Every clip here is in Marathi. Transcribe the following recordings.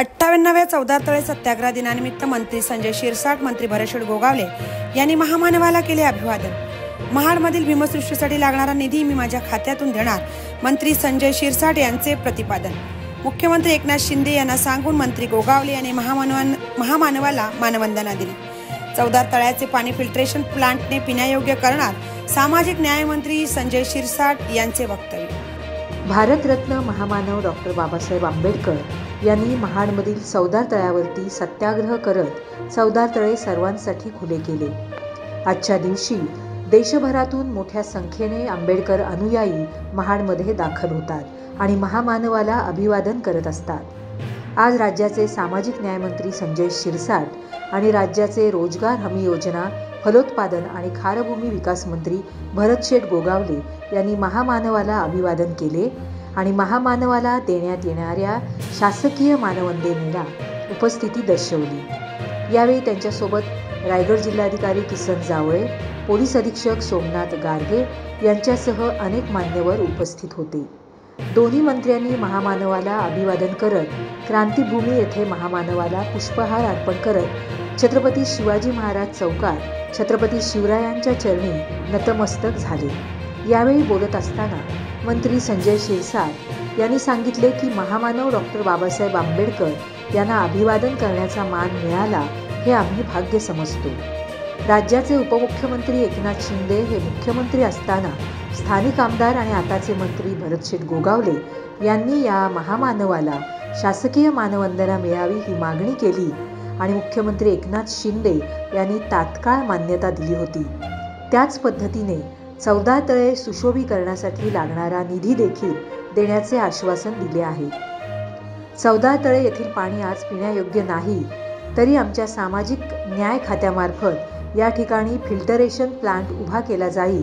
58व्या चौदार तळे सत्याग्रह दिनानिमित्त मंत्री संजय शिरसाट, मंत्री भरतशेठ गोगावले यांनी महामानवाला केले अभिवादन। महाडमधील भीमसृष्टीसाठी लागणारा निधी मी माझ्या खात्यातून देणार, मंत्री संजय शिरसाट यांचे प्रतिपादन। मुख्यमंत्री एकनाथ शिंदे यांना सांगून मंत्री गोगावले यांनी महामानवाला मानवंदना दिली। चौदार तळ्याचे पाणी फिल्ट्रेशन प्लांटने पिण्यायोग्य करणार, सामाजिक न्याय मंत्री संजय शिरसाट यांचे वक्तव्य। भारतरत्न महामानव डॉक्टर बाबासाहेब आंबेडकर यांनी महाडमधील चौदार तळ्यावरती सत्याग्रह करत चौदार तळे सर्वांसाठी खुले केले। आजच्या दिवशी देशभरातून मोठ्या संख्येने आंबेडकर अनुयायी महाडमध्ये दाखल होतात आणि महामानवाला अभिवादन करत असतात। आज राज्याचे सामाजिक न्याय मंत्री संजय शिरसाट आणि राज्याचे रोजगार हमी योजना, फलोत्पादन आणि खारभूमी विकास मंत्री भरतशेठ गोगावले यांनी महामानवाला अभिवादन केले आणि महामानवाला देण्यात येणाऱ्या शासकीय मानवंदनेला उपस्थिती दर्शवली। यावेळी त्यांच्यासोबत रायगड जिल्हाधिकारी किसन जावळे, पोलीस अधीक्षक सोमनाथ गारगे यांच्यासह अनेक मान्यवर उपस्थित होते। दोन्ही मंत्र्यांनी महामानवाला अभिवादन करत क्रांतीभूमी येथे महामानवाला पुष्पहार अर्पण करत छत्रपती शिवाजी महाराज चौकात छत्रपती शिवरायांच्या चरणी नतमस्तक झाले। यावेळी बोलत असताना मंत्री संजय शिरसाट यांनी सांगितले की महामानव डॉक्टर बाबासाहेब आंबेडकर यांना अभिवादन करण्याचा मान मिळाला हे आम्ही भाग्य समजतो। राज्याचे उपमुख्यमंत्री एकनाथ शिंदे हे मुख्यमंत्री असताना स्थानिक आमदार आणि आताचे मंत्री भरतशेठ गोगावले यांनी या महामानवाला शासकीय मानवंदना मिळावी ही मागणी केली आणि मुख्यमंत्री एकनाथ शिंदे यांनी तात्काळ मान्यता दिली होती। त्याच पद्धतीने चौदार तळे सुशोभीकरणासाठी लागणारा निधी देखील देण्याचे आश्वासन दिले आहे। चौदार तळे येथील पाणी आज पिण्यायोग्य नाही, तरी आमच्या सामाजिक न्याय खात्यामार्फत या ठिकाणी फिल्टरेशन प्लांट उभा केला जाईल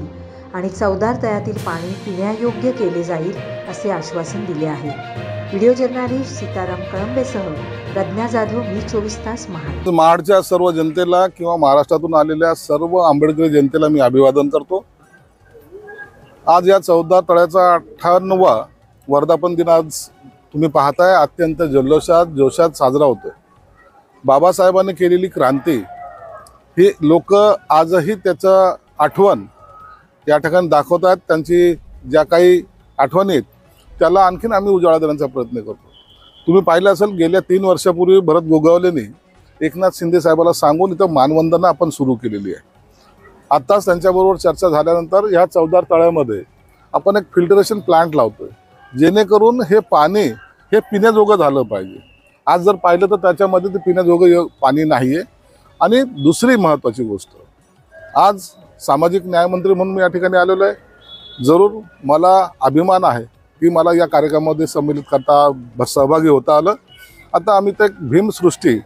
आणि चौदार तळ्यातील पाणी पिण्यायोग्य केले जाईल असे आश्वासन दिले आहे। व्हिडिओ जर्नलिस्ट सीताराम कळंबेसह प्रज्ञा जाधव, मी 24 तास महाड। महाडच्या सर्व जनतेला किंवा महाराष्ट्रातून आलेल्या सर्व आंबेडकरी जनतेला मी अभिवादन करतो। आज या चौदार तळ्याचा 58वा वर्धापन दिन आज तुम्ही पाहताय अत्यंत जोशात साजरा होतोय। बाबासाहेबांनी केलेली क्रांती ही लोक आजही त्याचं आठवण या ठिकाणी दाखवतात। त्यांची ज्या काही आठवणी आहेत त्याला आणखीन आम्ही उजाळा देण्याचा प्रयत्न करतो। तुम्ही पाहिलं असेल गेल्या 3 वर्षापूर्वी भरत गोगावलेंनी एकनाथ शिंदे साहेबाला सांगून इथं मानवंदना आपण सुरू केलेली आहे। आत्ताच त्यांच्याबरोबर चर्चा झाल्यानंतर ह्या चौदार तळ्यामध्ये आपण एक फिल्टरेशन प्लांट लावतोय, जेणेकरून हे पाणी हे पिण्याजोगं झालं पाहिजे। आज जर पाहिलं तर त्याच्यामध्ये ते पिण्याजोगं पाणी नाही आहे। आणि दुसरी महत्त्वाची गोष्ट, आज सामाजिक न्यायमंत्री म्हणून मी या ठिकाणी आलेलो आहे। जरूर मला अभिमान आहे की मला या कार्यक्रमामध्ये सम्मिलित करता सहभागी होता आलं। आता आम्ही ते भीमसृष्टी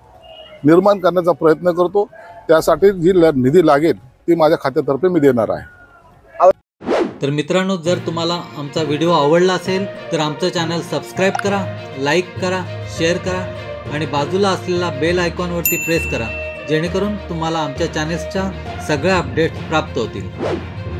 निर्माण करण्याचा प्रयत्न करतो, त्यासाठी जी निधी लागेल ती माझ्या खात्यातर्फे मी देणार आहे। तर मित्रांनो, जर तुम्हाला आमचा व्हिडिओ आवडला असेल तर आमचं चॅनल सबस्क्राईब करा, लाईक करा, शेअर करा आणि बाजूला असलेला बेल आयकॉनवरती प्रेस करा, जेणेकरून तुम्हाला आमच्या चॅनल्सच्या सगळ्या अपडेट्स प्राप्त होतील।